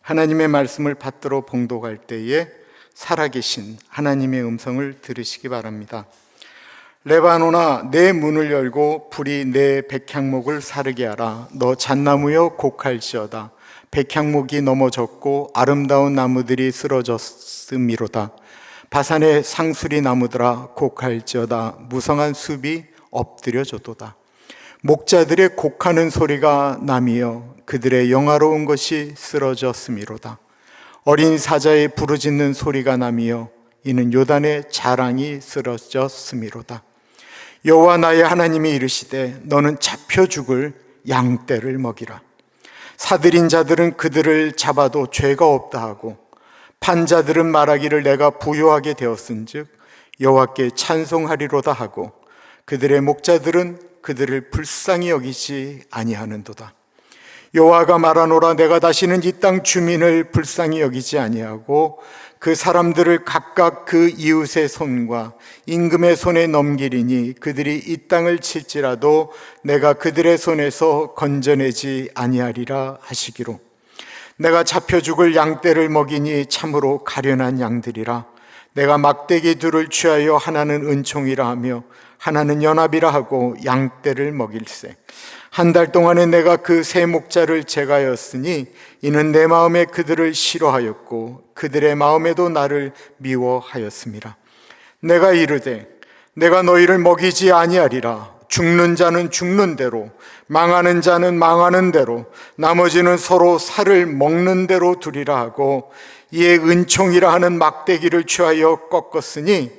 하나님의 말씀을 받들어 봉독할 때에 살아계신 하나님의 음성을 들으시기 바랍니다. 레바논아, 내 문을 열고 불이 내 백향목을 사르게 하라. 너 잣나무여 곡할지어다. 백향목이 넘어졌고 아름다운 나무들이 쓰러졌음이로다. 바산의 상수리 나무들아 곡할지어다. 무성한 숲이 엎드려져도다. 목자들의 곡하는 소리가 나미여 그들의 영화로운 것이 쓰러졌음이로다. 어린 사자의 부르짖는 소리가 나미여 이는 요단의 자랑이 쓰러졌음이로다. 여호와 나의 하나님이 이르시되 너는 잡혀 죽을 양떼를 먹이라. 사들인 자들은 그들을 잡아도 죄가 없다 하고 판자들은 말하기를 내가 부요하게 되었은즉 여호와께 찬송하리로다 하고 그들의 목자들은 그들을 불쌍히 여기지 아니하는도다. 여호와가 말하노라. 내가 다시는 이 땅 주민을 불쌍히 여기지 아니하고 그 사람들을 각각 그 이웃의 손과 임금의 손에 넘기리니 그들이 이 땅을 칠지라도 내가 그들의 손에서 건져내지 아니하리라 하시기로. 내가 잡혀 죽을 양떼를 먹이니 참으로 가련한 양들이라. 내가 막대기 둘을 취하여 하나는 은총이라 하며 하나는 연합이라 하고 양떼를 먹일세. 한 달 동안에 내가 그 세 목자를 제가하였으니 이는 내 마음에 그들을 싫어하였고 그들의 마음에도 나를 미워하였음이라. 내가 이르되 내가 너희를 먹이지 아니하리라. 죽는 자는 죽는 대로, 망하는 자는 망하는 대로, 나머지는 서로 살을 먹는 대로 두리라 하고 이에 은총이라 하는 막대기를 취하여 꺾었으니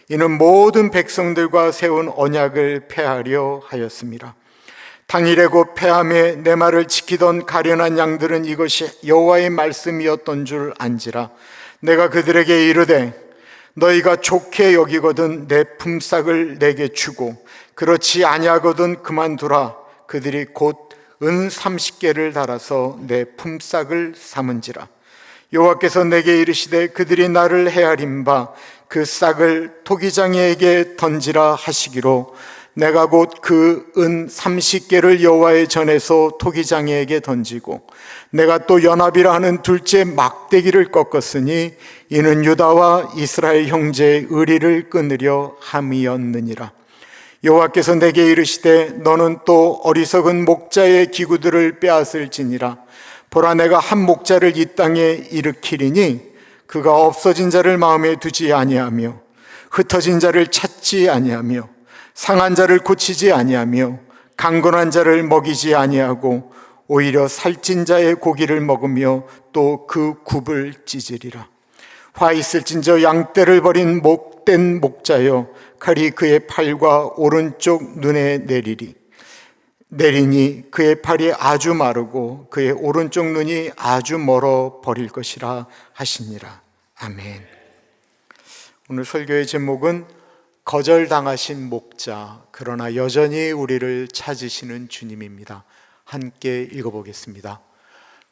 이는 모든 백성들과 세운 언약을 폐하려 하였습니다. 당일에 곧 폐함에 내 말을 지키던 가련한 양들은 이것이 여호와의 말씀이었던 줄 안지라. 내가 그들에게 이르되 너희가 좋게 여기거든 내 품삯을 내게 주고 그렇지 아니하거든 그만두라. 그들이 곧 은 30개를 달아서 내 품삯을 삼은지라. 여호와께서 내게 이르시되 그들이 나를 헤아린 바 그 싹을 토기장이에게 던지라 하시기로 내가 곧 그 은 30개를 여호와의 전에서 토기장이에게 던지고 내가 또 연합이라 하는 둘째 막대기를 꺾었으니 이는 유다와 이스라엘 형제의 의리를 끊으려 함이었느니라. 여호와께서 내게 이르시되 너는 또 어리석은 목자의 기구들을 빼앗을지니라. 보라, 내가 한 목자를 이 땅에 일으키리니 그가 없어진 자를 마음에 두지 아니하며 흩어진 자를 찾지 아니하며 상한 자를 고치지 아니하며 강건한 자를 먹이지 아니하고 오히려 살찐 자의 고기를 먹으며 또 그 굽을 찢으리라. 화 있을진저 양떼를 버린 목된 목자여 칼이 그의 팔과 오른쪽 눈에 내리니 그의 팔이 아주 마르고 그의 오른쪽 눈이 아주 멀어 버릴 것이라 하시니라. 아멘. 오늘 설교의 제목은 거절당하신 목자 그러나 여전히 우리를 찾으시는 주님입니다. 함께 읽어보겠습니다.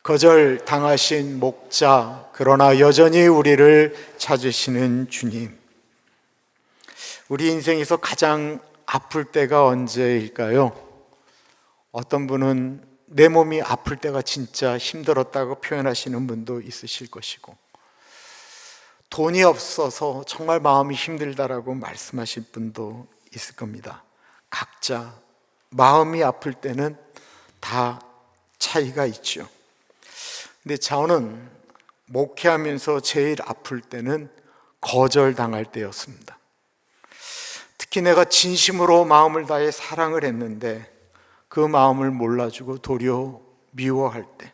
거절당하신 목자 그러나 여전히 우리를 찾으시는 주님. 우리 인생에서 가장 아플 때가 언제일까요? 어떤 분은 내 몸이 아플 때가 진짜 힘들었다고 표현하시는 분도 있으실 것이고 돈이 없어서 정말 마음이 힘들다라고 말씀하실 분도 있을 겁니다. 각자 마음이 아플 때는 다 차이가 있죠. 근데 저는 목회하면서 제일 아플 때는 거절당할 때였습니다. 특히 내가 진심으로 마음을 다해 사랑을 했는데 그 마음을 몰라주고 도리어 미워할 때,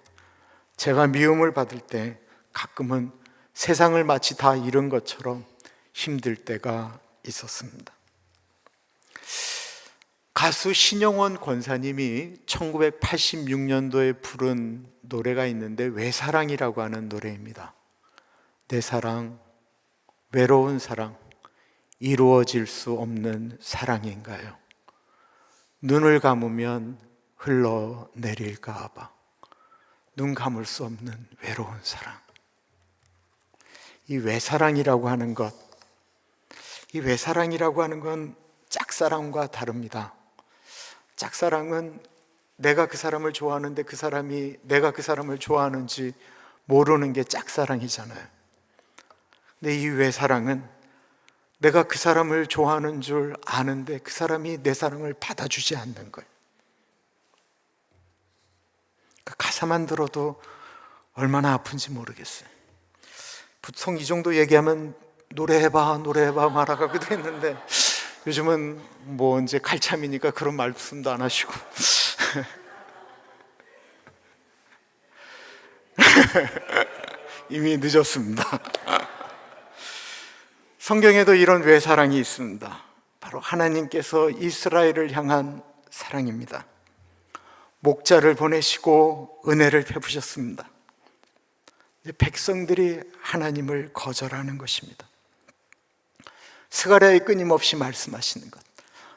제가 미움을 받을 때 가끔은 세상을 마치 다 잃은 것처럼 힘들 때가 있었습니다. 가수 신영원 권사님이 1986년도에 부른 노래가 있는데 외사랑이라고 하는 노래입니다. 내 사랑, 외로운 사랑, 이루어질 수 없는 사랑인가요? 눈을 감으면 흘러내릴까 봐 눈 감을 수 없는 외로운 사랑. 이 외사랑이라고 하는 것, 이 외사랑이라고 하는 건 짝사랑과 다릅니다. 짝사랑은 내가 그 사람을 좋아하는데 그 사람이 내가 그 사람을 좋아하는지 모르는 게 짝사랑이잖아요. 근데 이 외사랑은 내가 그 사람을 좋아하는 줄 아는데 그 사람이 내 사랑을 받아주지 않는 거예요. 그 가사만 들어도 얼마나 아픈지 모르겠어요. 보통 이 정도 얘기하면 노래해봐 말아가기도 했는데 요즘은 뭐 이제 칼참이니까 그런 말씀도 안 하시고 이미 늦었습니다. 성경에도 이런 외사랑이 있습니다. 바로 하나님께서 이스라엘을 향한 사랑입니다. 목자를 보내시고 은혜를 베푸셨습니다. 백성들이 하나님을 거절하는 것입니다. 스가랴에 끊임없이 말씀하시는 것,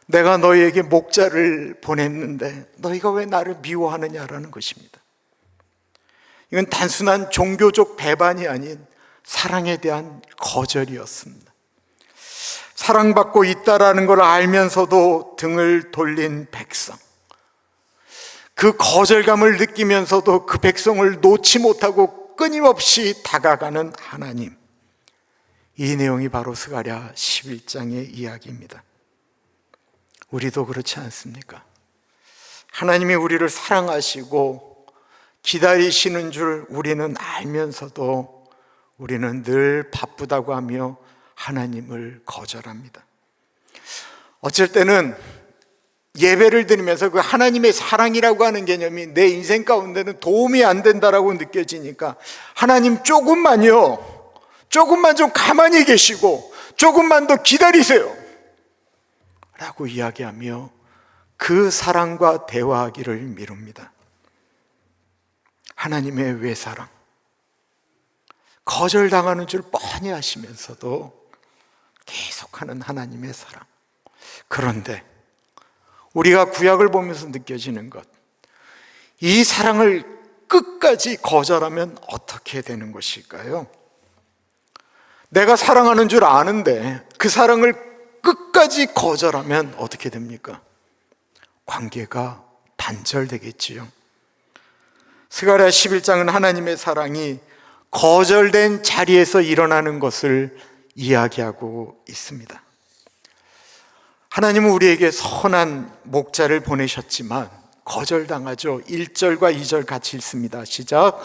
내가 너희에게 목자를 보냈는데 너희가 왜 나를 미워하느냐라는 것입니다. 이건 단순한 종교적 배반이 아닌 사랑에 대한 거절이었습니다. 사랑받고 있다라는 걸 알면서도 등을 돌린 백성, 그 거절감을 느끼면서도 그 백성을 놓지 못하고 끊임없이 다가가는 하나님, 이 내용이 바로 스가랴 11장의 이야기입니다. 우리도 그렇지 않습니까? 하나님이 우리를 사랑하시고 기다리시는 줄 우리는 알면서도 우리는 늘 바쁘다고 하며 하나님을 거절합니다. 어쩔 때는 예배를 드리면서 그 하나님의 사랑이라고 하는 개념이 내 인생 가운데는 도움이 안 된다라고 느껴지니까 하나님 조금만요, 조금만 좀 가만히 계시고 조금만 더 기다리세요 라고 이야기하며 그 사랑과 대화하기를 미룹니다. 하나님의 외사랑, 거절당하는 줄 뻔히 아시면서도 계속하는 하나님의 사랑. 그런데 우리가 구약을 보면서 느껴지는 것, 이 사랑을 끝까지 거절하면 어떻게 되는 것일까요? 내가 사랑하는 줄 아는데 그 사랑을 끝까지 거절하면 어떻게 됩니까? 관계가 단절되겠지요. 스가랴 11장은 하나님의 사랑이 거절된 자리에서 일어나는 것을 이야기하고 있습니다. 하나님은 우리에게 선한 목자를 보내셨지만 거절당하죠. 1절과 2절 같이 읽습니다. 시작.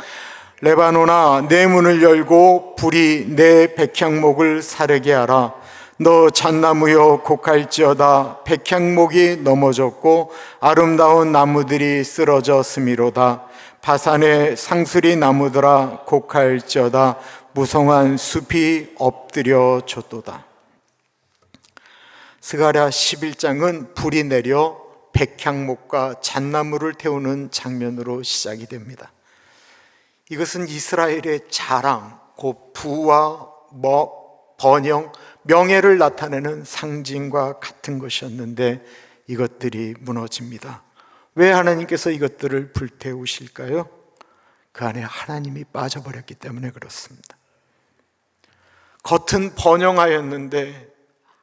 레바논아, 내 문을 열고 불이 내 백향목을 사르게 하라. 너 잣나무여 곡할지어다. 백향목이 넘어졌고 아름다운 나무들이 쓰러졌음이로다. 바산의 상수리 나무들아 곡할지어다. 무성한 숲이 엎드려 졌도다. 스가랴 11장은 불이 내려 백향목과 잣나무를 태우는 장면으로 시작이 됩니다. 이것은 이스라엘의 자랑, 곧 부와 번영, 명예를 나타내는 상징과 같은 것이었는데 이것들이 무너집니다. 왜 하나님께서 이것들을 불태우실까요? 그 안에 하나님이 빠져버렸기 때문에 그렇습니다. 겉은 번영하였는데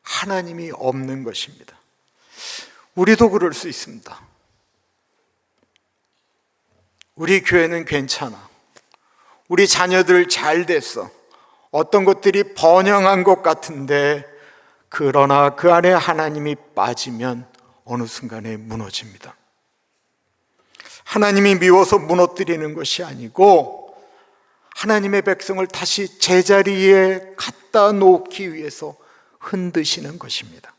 하나님이 없는 것입니다. 우리도 그럴 수 있습니다. 우리 교회는 괜찮아. 우리 자녀들 잘 됐어. 어떤 것들이 번영한 것 같은데 그러나 그 안에 하나님이 빠지면 어느 순간에 무너집니다. 하나님이 미워서 무너뜨리는 것이 아니고 하나님의 백성을 다시 제자리에 갖다 놓기 위해서 흔드시는 것입니다.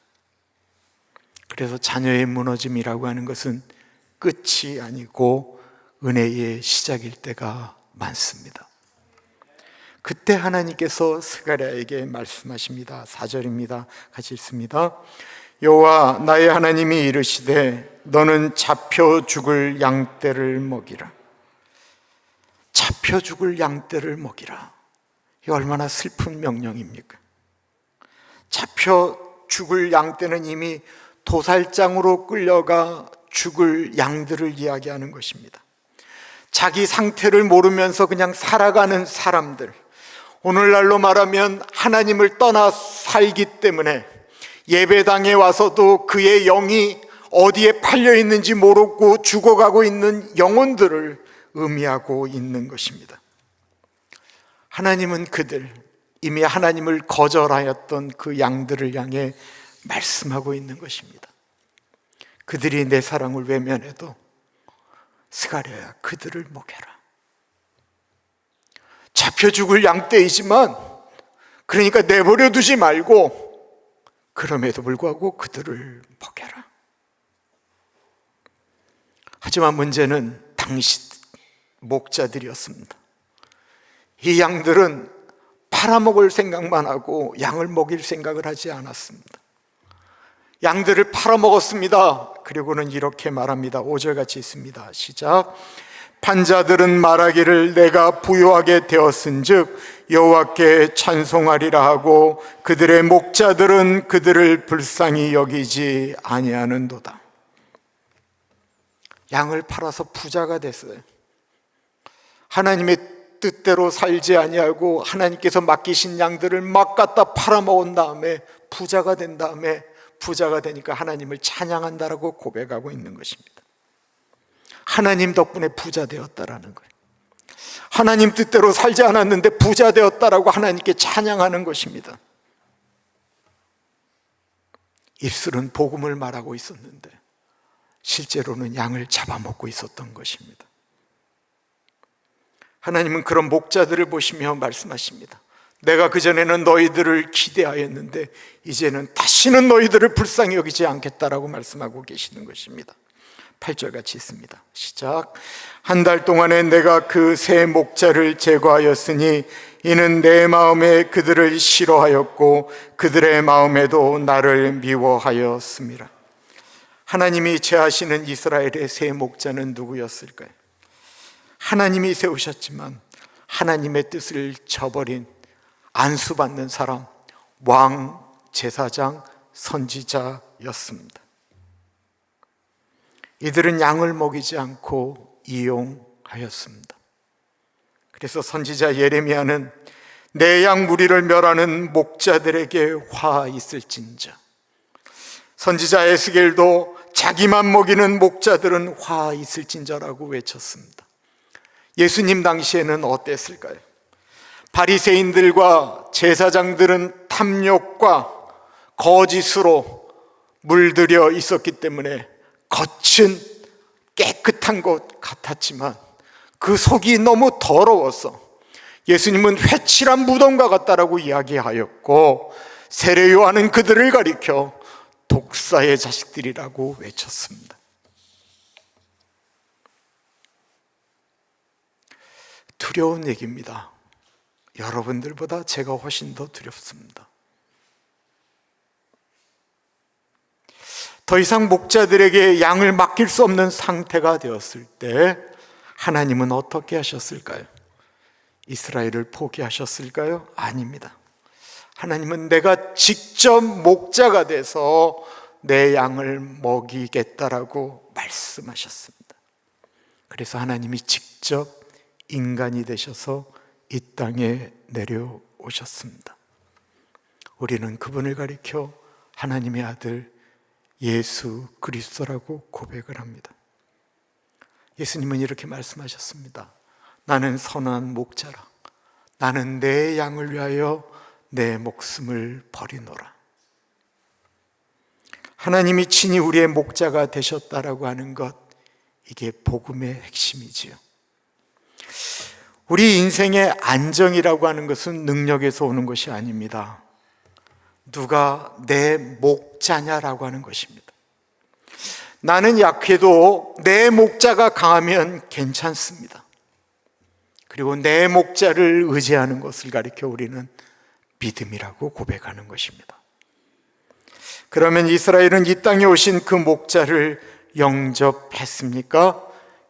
그래서 자녀의 무너짐이라고 하는 것은 끝이 아니고 은혜의 시작일 때가 많습니다. 그때 하나님께서 스가랴에게 말씀하십니다. 4절입니다. 같이 읽습니다. 여호와 나의 하나님이 이르시되 너는 잡혀 죽을 양떼를 먹이라. 잡혀 죽을 양떼를 먹이라. 이 얼마나 슬픈 명령입니까? 잡혀 죽을 양떼는 이미 도살장으로 끌려가 죽을 양들을 이야기하는 것입니다. 자기 상태를 모르면서 그냥 살아가는 사람들, 오늘날로 말하면 하나님을 떠나 살기 때문에 예배당에 와서도 그의 영이 어디에 팔려 있는지 모르고 죽어가고 있는 영혼들을 의미하고 있는 것입니다. 하나님은 이미 하나님을 거절하였던 그 양들을 향해 말씀하고 있는 것입니다. 그들이 내 사랑을 외면해도 스가랴야, 그들을 먹여라. 잡혀 죽을 양떼이지만, 그러니까 내버려 두지 말고, 그럼에도 불구하고 그들을 먹여라. 하지만 문제는 당시 목자들이었습니다. 이 양들은 팔아먹을 생각만 하고 양을 먹일 생각을 하지 않았습니다. 양들을 팔아먹었습니다. 그리고는 이렇게 말합니다. 5절 같이 있습니다. 시작. 판자들은 말하기를 내가 부유하게 되었은즉 여호와께 찬송하리라 하고 그들의 목자들은 그들을 불쌍히 여기지 아니하는도다. 양을 팔아서 부자가 됐어요. 하나님의 뜻대로 살지 아니하고 하나님께서 맡기신 양들을 막 갖다 팔아먹은 다음에 부자가 된 다음에, 부자가 되니까 하나님을 찬양한다라고 고백하고 있는 것입니다. 하나님 덕분에 부자 되었다라는 거예요. 하나님 뜻대로 살지 않았는데 부자 되었다라고 하나님께 찬양하는 것입니다. 입술은 복음을 말하고 있었는데 실제로는 양을 잡아먹고 있었던 것입니다. 하나님은 그런 목자들을 보시며 말씀하십니다. 내가 그전에는 너희들을 기대하였는데 이제는 다시는 너희들을 불쌍히 여기지 않겠다라고 말씀하고 계시는 것입니다. 8절 같이 있습니다. 시작. 한 달 동안에 내가 그 세 목자를 제거하였으니 이는 내 마음에 그들을 싫어하였고 그들의 마음에도 나를 미워하였음이라. 하나님이 제하시는 이스라엘의 세 목자는 누구였을까요? 하나님이 세우셨지만 하나님의 뜻을 저버린 안수받는 사람, 왕, 제사장, 선지자였습니다. 이들은 양을 먹이지 않고 이용하였습니다. 그래서 선지자 예레미야는 내 양 무리를 멸하는 목자들에게 화 있을진저, 선지자 에스겔도 자기만 먹이는 목자들은 화 있을진저라고 외쳤습니다. 예수님 당시에는 어땠을까요? 바리새인들과 제사장들은 탐욕과 거짓으로 물들여 있었기 때문에 겉은 깨끗한 것 같았지만 그 속이 너무 더러워서 예수님은 회칠한 무덤과 같다라고 이야기하였고, 세례 요한은 그들을 가리켜 독사의 자식들이라고 외쳤습니다. 두려운 얘기입니다. 여러분들보다 제가 훨씬 더 두렵습니다. 더 이상 목자들에게 양을 맡길 수 없는 상태가 되었을 때 하나님은 어떻게 하셨을까요? 이스라엘을 포기하셨을까요? 아닙니다. 하나님은 내가 직접 목자가 돼서 내 양을 먹이겠다라고 말씀하셨습니다. 그래서 하나님이 직접 인간이 되셔서 이 땅에 내려오셨습니다. 우리는 그분을 가리켜 하나님의 아들 예수 그리스도라고 고백을 합니다. 예수님은 이렇게 말씀하셨습니다. 나는 선한 목자라. 나는 내 양을 위하여 내 목숨을 버리노라. 하나님이 친히 우리의 목자가 되셨다라고 하는 것, 이게 복음의 핵심이지요. 우리 인생의 안정이라고 하는 것은 능력에서 오는 것이 아닙니다. 누가 내 목자냐라고 하는 것입니다. 나는 약해도 내 목자가 강하면 괜찮습니다. 그리고 내 목자를 의지하는 것을 가리켜 우리는 믿음이라고 고백하는 것입니다. 그러면 이스라엘은 이 땅에 오신 그 목자를 영접했습니까?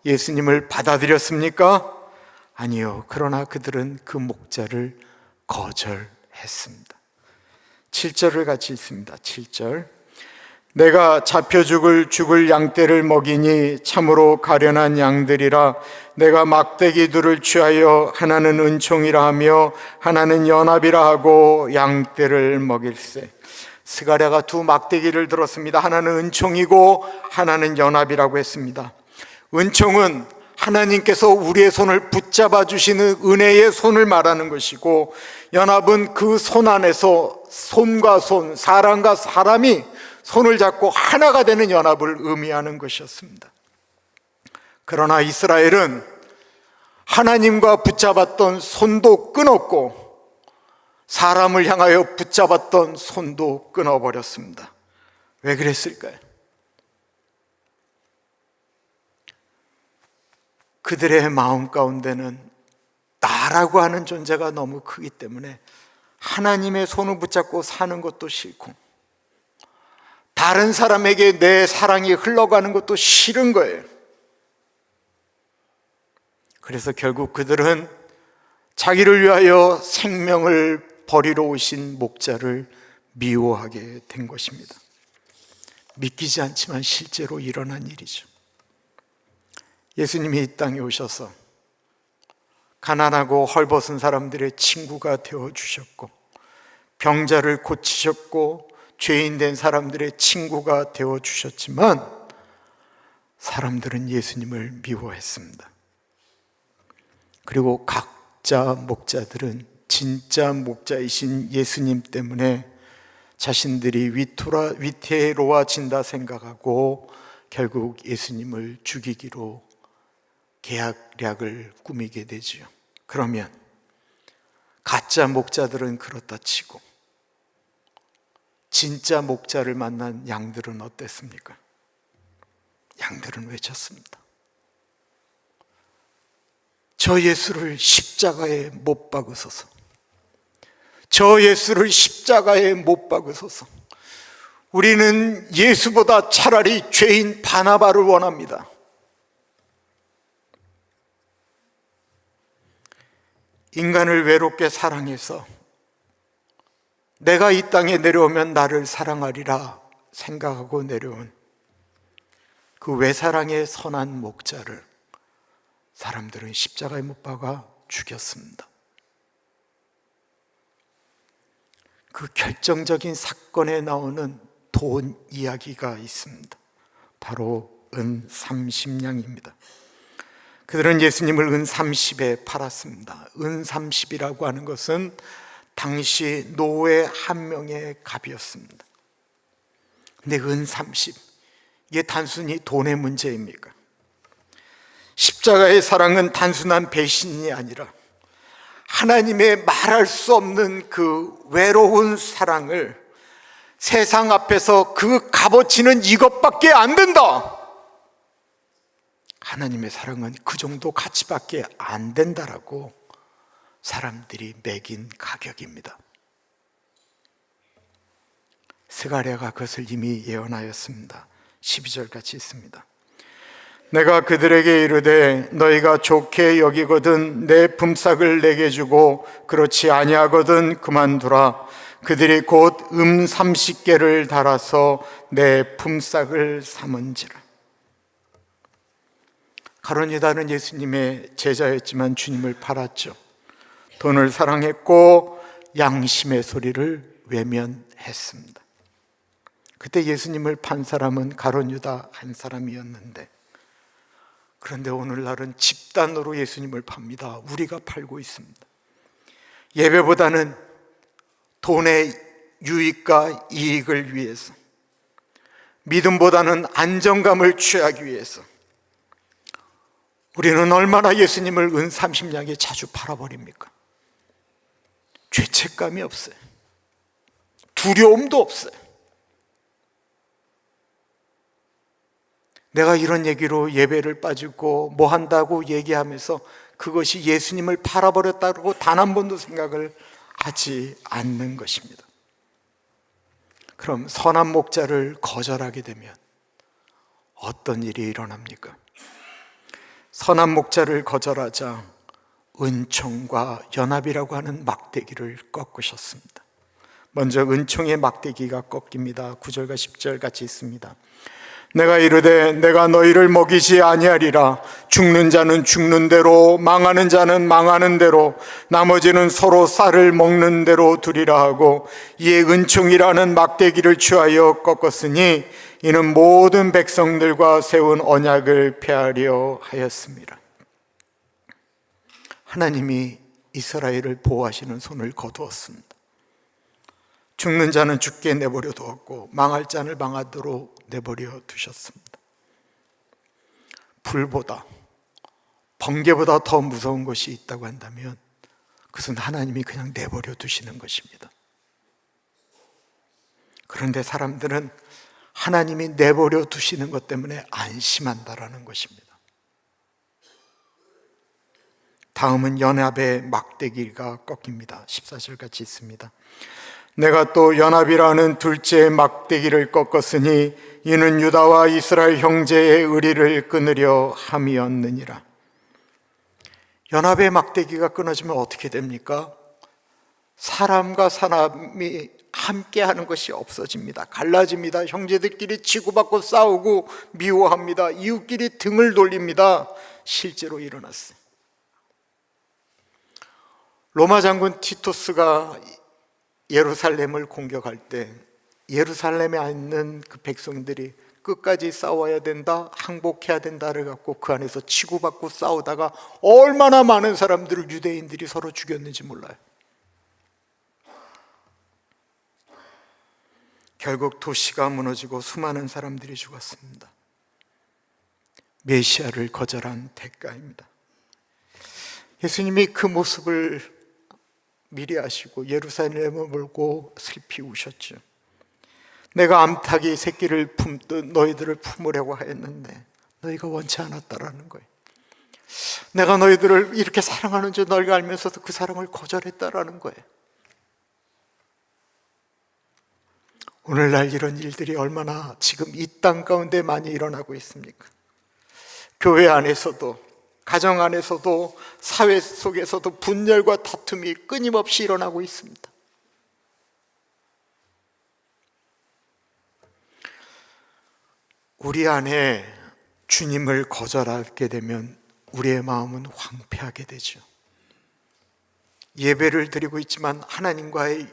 예수님을 받아들였습니까? 아니요. 그러나 그들은 그 목자를 거절했습니다. 7절을 같이 읽습니다. 7절. 내가 잡혀 죽을 양떼를 먹이니 참으로 가련한 양들이라. 내가 막대기 둘을 취하여 하나는 은총이라 하며 하나는 연합이라 하고 양떼를 먹일세. 스가랴가 두 막대기를 들었습니다. 하나는 은총이고 하나는 연합이라고 했습니다. 은총은 하나님께서 우리의 손을 붙잡아 주시는 은혜의 손을 말하는 것이고, 연합은 그 손 안에서 손과 손, 사람과 사람이 손을 잡고 하나가 되는 연합을 의미하는 것이었습니다. 그러나 이스라엘은 하나님과 붙잡았던 손도 끊었고 사람을 향하여 붙잡았던 손도 끊어버렸습니다. 왜 그랬을까요? 그들의 마음 가운데는 나라고 하는 존재가 너무 크기 때문에 하나님의 손을 붙잡고 사는 것도 싫고 다른 사람에게 내 사랑이 흘러가는 것도 싫은 거예요. 그래서 결국 그들은 자기를 위하여 생명을 버리러 오신 목자를 미워하게 된 것입니다. 믿기지 않지만 실제로 일어난 일이죠. 예수님이 이 땅에 오셔서 가난하고 헐벗은 사람들의 친구가 되어주셨고, 병자를 고치셨고, 죄인 된 사람들의 친구가 되어주셨지만 사람들은 예수님을 미워했습니다. 그리고 각자 목자들은 진짜 목자이신 예수님 때문에 자신들이 위태로워진다 생각하고 결국 예수님을 죽이기로 계략을 꾸미게 되지요. 그러면 가짜 목자들은 그렇다 치고 진짜 목자를 만난 양들은 어땠습니까? 양들은 외쳤습니다. 저 예수를 십자가에 못 박으소서. 저 예수를 십자가에 못 박으소서. 우리는 예수보다 차라리 죄인 바나바를 원합니다. 인간을 외롭게 사랑해서 내가 이 땅에 내려오면 나를 사랑하리라 생각하고 내려온 그 외사랑의 선한 목자를 사람들은 십자가에 못 박아 죽였습니다. 그 결정적인 사건에 나오는 돈 이야기가 있습니다. 바로 은 30냥입니다. 그들은 예수님을 은 30에 팔았습니다. 은 30이라고 하는 것은 당시 노예 한 명의 값이었습니다. 근데 은 30, 이게 단순히 돈의 문제입니까? 십자가의 사랑은 단순한 배신이 아니라 하나님의 말할 수 없는 그 외로운 사랑을 세상 앞에서 그 값어치는 이것밖에 안 된다. 하나님의 사랑은 그 정도 가치밖에 안 된다라고 사람들이 매긴 가격입니다. 스가랴가 그것을 이미 예언하였습니다. 12절 같이 있습니다. 내가 그들에게 이르되 너희가 좋게 여기거든 내 품삯을 내게 주고 그렇지 아니하거든 그만두라. 그들이 곧 30개를 달아서 내 품삯을 삼은지라. 가룟 유다는 예수님의 제자였지만 주님을 팔았죠. 돈을 사랑했고 양심의 소리를 외면했습니다. 그때 예수님을 판 사람은 가룟 유다 한 사람이었는데, 그런데 오늘날은 집단으로 예수님을 팝니다. 우리가 팔고 있습니다. 예배보다는 돈의 유익과 이익을 위해서, 믿음보다는 안정감을 취하기 위해서 우리는 얼마나 예수님을 은 30냥에 자주 팔아버립니까? 죄책감이 없어요. 두려움도 없어요. 내가 이런 얘기로 예배를 빠지고 뭐 한다고 얘기하면서 그것이 예수님을 팔아버렸다고 단 한 번도 생각을 하지 않는 것입니다. 그럼 선한 목자를 거절하게 되면 어떤 일이 일어납니까? 선한 목자를 거절하자 은총과 연합이라고 하는 막대기를 꺾으셨습니다. 먼저 은총의 막대기가 꺾입니다. 9절과 10절 같이 있습니다. 내가 이르되 내가 너희를 먹이지 아니하리라. 죽는 자는 죽는 대로, 망하는 자는 망하는 대로, 나머지는 서로 쌀을 먹는 대로 두리라 하고, 이에 은총이라는 막대기를 취하여 꺾었으니 이는 모든 백성들과 세운 언약을 폐하려 하였습니다. 하나님이 이스라엘을 보호하시는 손을 거두었습니다. 죽는 자는 죽게 내버려 두었고 망할 자를 망하도록 내버려 두셨습니다. 불보다, 번개보다 더 무서운 것이 있다고 한다면 그것은 하나님이 그냥 내버려 두시는 것입니다. 그런데 사람들은 하나님이 내버려 두시는 것 때문에 안심한다라는 것입니다. 다음은 연합의 막대기가 꺾입니다. 14절 같이 있습니다. 내가 또 연합이라는 둘째 막대기를 꺾었으니 이는 유다와 이스라엘 형제의 의리를 끊으려 함이었느니라. 연합의 막대기가 끊어지면 어떻게 됩니까? 사람과 사람이 함께하는 것이 없어집니다. 갈라집니다. 형제들끼리 치고받고 싸우고 미워합니다. 이웃끼리 등을 돌립니다. 실제로 일어났어요. 로마 장군 티토스가 예루살렘을 공격할 때 예루살렘에 있는 그 백성들이 끝까지 싸워야 된다, 항복해야 된다를 갖고 그 안에서 치고받고 싸우다가 얼마나 많은 사람들을 유대인들이 서로 죽였는지 몰라요. 결국 도시가 무너지고 수많은 사람들이 죽었습니다. 메시아를 거절한 대가입니다. 예수님이 그 모습을 미리 아시고 예루살렘을 몰고 슬피 우셨죠. 내가 암탉이 새끼를 품듯 너희들을 품으려고 하였는데 너희가 원치 않았다라는 거예요. 내가 너희들을 이렇게 사랑하는 줄 너희가 알면서도 그 사랑을 거절했다라는 거예요. 오늘날 이런 일들이 얼마나 지금 이 땅 가운데 많이 일어나고 있습니까? 교회 안에서도, 가정 안에서도, 사회 속에서도 분열과 다툼이 끊임없이 일어나고 있습니다. 우리 안에 주님을 거절하게 되면 우리의 마음은 황폐하게 되죠. 예배를 드리고 있지만 하나님과의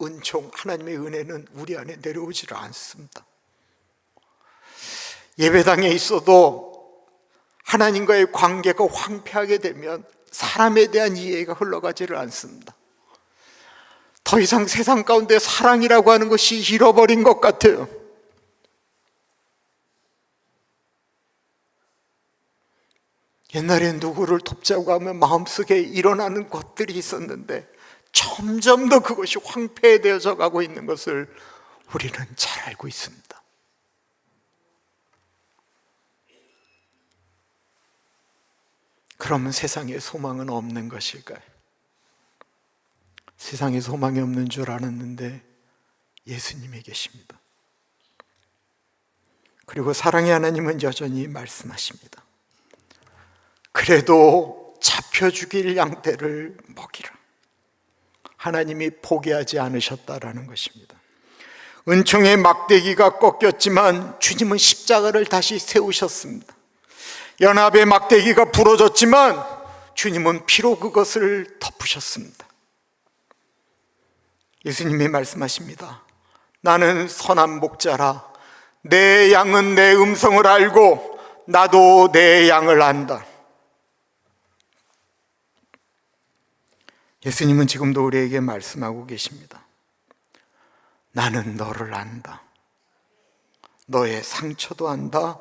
은총, 하나님의 은혜는 우리 안에 내려오지를 않습니다. 예배당에 있어도 하나님과의 관계가 황폐하게 되면 사람에 대한 이해가 흘러가지를 않습니다. 더 이상 세상 가운데 사랑이라고 하는 것이 잃어버린 것 같아요. 옛날에 누구를 돕자고 하면 마음속에 일어나는 것들이 있었는데 점점 더 그것이 황폐되어져 가고 있는 것을 우리는 잘 알고 있습니다. 그러면 세상에 소망은 없는 것일까요? 세상에 소망이 없는 줄 알았는데 예수님이 계십니다. 그리고 사랑의 하나님은 여전히 말씀하십니다. 그래도 잡혀 죽일 양떼를 먹이라. 하나님이 포기하지 않으셨다라는 것입니다. 은총의 막대기가 꺾였지만 주님은 십자가를 다시 세우셨습니다. 연합의 막대기가 부러졌지만 주님은 피로 그것을 덮으셨습니다. 예수님이 말씀하십니다. 나는 선한 목자라. 내 양은 내 음성을 알고 나도 내 양을 안다. 예수님은 지금도 우리에게 말씀하고 계십니다. 나는 너를 안다. 너의 상처도 안다.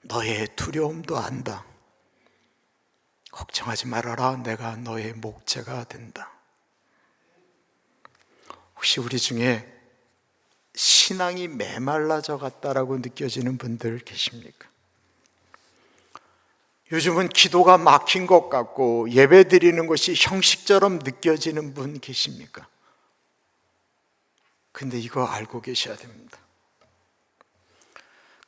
너의 두려움도 안다. 걱정하지 말아라. 내가 너의 목자가 된다. 혹시 우리 중에 신앙이 메말라져 갔다라고 느껴지는 분들 계십니까? 요즘은 기도가 막힌 것 같고 예배 드리는 것이 형식처럼 느껴지는 분 계십니까? 근데 이거 알고 계셔야 됩니다.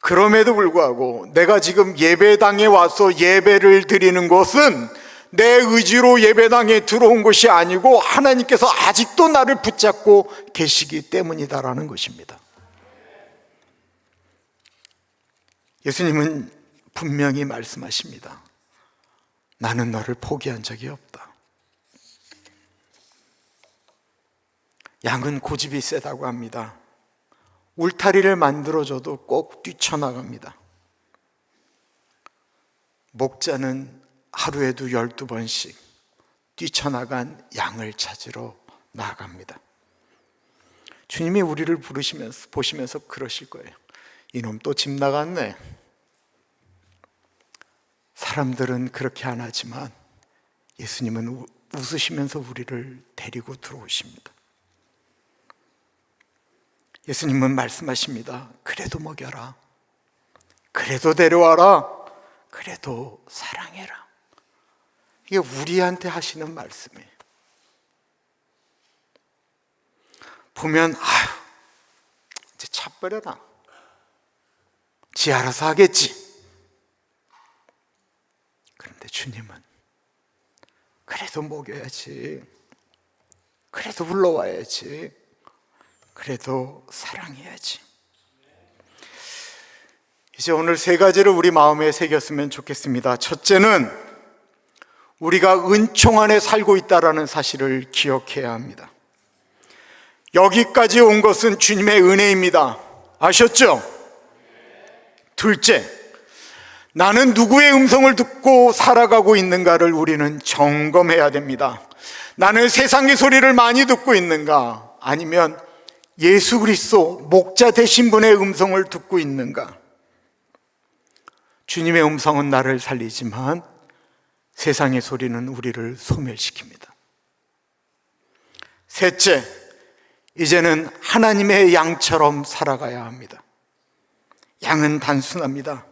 그럼에도 불구하고 내가 지금 예배당에 와서 예배를 드리는 것은 내 의지로 예배당에 들어온 것이 아니고 하나님께서 아직도 나를 붙잡고 계시기 때문이다라는 것입니다. 예수님은 분명히 말씀하십니다. 나는 너를 포기한 적이 없다. 양은 고집이 세다고 합니다. 울타리를 만들어줘도 꼭 뛰쳐나갑니다. 목자는 하루에도 12번씩 뛰쳐나간 양을 찾으러 나아갑니다. 주님이 우리를 보시면서 그러실 거예요. 이놈 또 집 나갔네. 사람들은 그렇게 안 하지만 예수님은 웃으시면서 우리를 데리고 들어오십니다. 예수님은 말씀하십니다. 그래도 먹여라. 그래도 데려와라. 그래도 사랑해라. 이게 우리한테 하시는 말씀이에요. 보면 이제 차버려라. 지 알아서 하겠지. 그런데 주님은 그래도 먹여야지. 그래도 불러와야지. 그래도 사랑해야지. 이제 오늘 세 가지를 우리 마음에 새겼으면 좋겠습니다. 첫째는 우리가 은총 안에 살고 있다는 사실을 기억해야 합니다. 여기까지 온 것은 주님의 은혜입니다. 아셨죠? 둘째, 나는 누구의 음성을 듣고 살아가고 있는가를 우리는 점검해야 됩니다. 나는 세상의 소리를 많이 듣고 있는가? 아니면 예수 그리스도 목자 되신 분의 음성을 듣고 있는가? 주님의 음성은 나를 살리지만 세상의 소리는 우리를 소멸시킵니다. 셋째, 이제는 하나님의 양처럼 살아가야 합니다. 양은 단순합니다.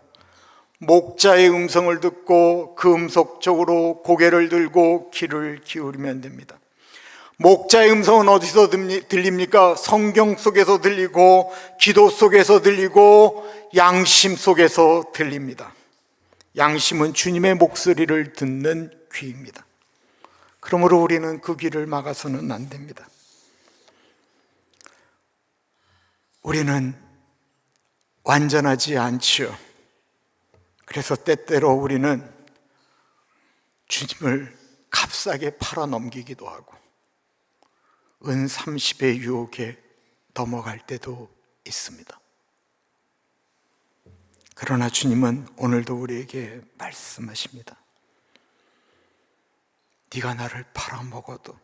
목자의 음성을 듣고 그 음성 쪽으로 고개를 들고 귀를 기울이면 됩니다. 목자의 음성은 어디서 들립니까? 성경 속에서 들리고 기도 속에서 들리고 양심 속에서 들립니다. 양심은 주님의 목소리를 듣는 귀입니다. 그러므로 우리는 그 귀를 막아서는 안 됩니다. 우리는 완전하지 않지요. 그래서 때때로 우리는 주님을 값싸게 팔아 넘기기도 하고 은 30의 유혹에 넘어갈 때도 있습니다. 그러나 주님은 오늘도 우리에게 말씀하십니다. 네가 나를 팔아먹어도,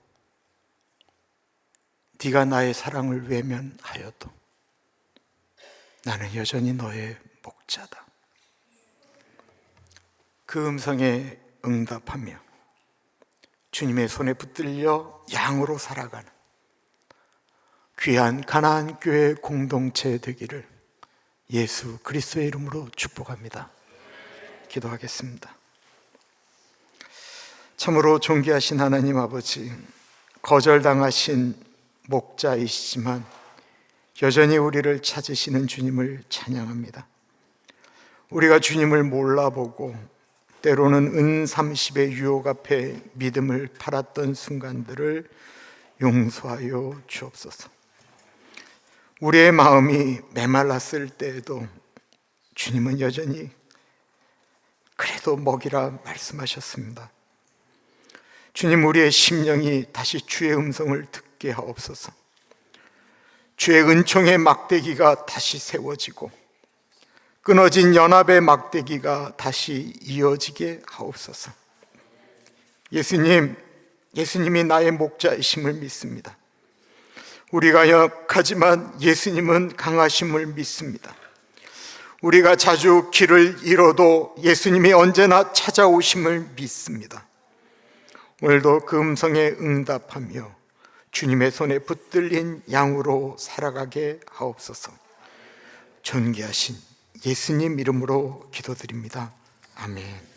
네가 나의 사랑을 외면하여도 나는 여전히 너의 목자다. 그 음성에 응답하며 주님의 손에 붙들려 양으로 살아가는 귀한 가나안 교회 공동체 되기를 예수 그리스도의 이름으로 축복합니다. 기도하겠습니다. 참으로 존귀하신 하나님 아버지, 거절당하신 목자이시지만 여전히 우리를 찾으시는 주님을 찬양합니다. 우리가 주님을 몰라보고 때로는 은 30의 유혹 앞에 믿음을 팔았던 순간들을 용서하여 주옵소서. 우리의 마음이 메말랐을 때에도 주님은 여전히 그래도 먹이라 말씀하셨습니다. 주님, 우리의 심령이 다시 주의 음성을 듣게 하옵소서. 주의 은총의 막대기가 다시 세워지고 끊어진 연합의 막대기가 다시 이어지게 하옵소서. 예수님이 나의 목자이심을 믿습니다. 우리가 약하지만 예수님은 강하심을 믿습니다. 우리가 자주 길을 잃어도 예수님이 언제나 찾아오심을 믿습니다. 오늘도 그 음성에 응답하며 주님의 손에 붙들린 양으로 살아가게 하옵소서. 존귀하신 예수님 이름으로 기도드립니다. 아멘.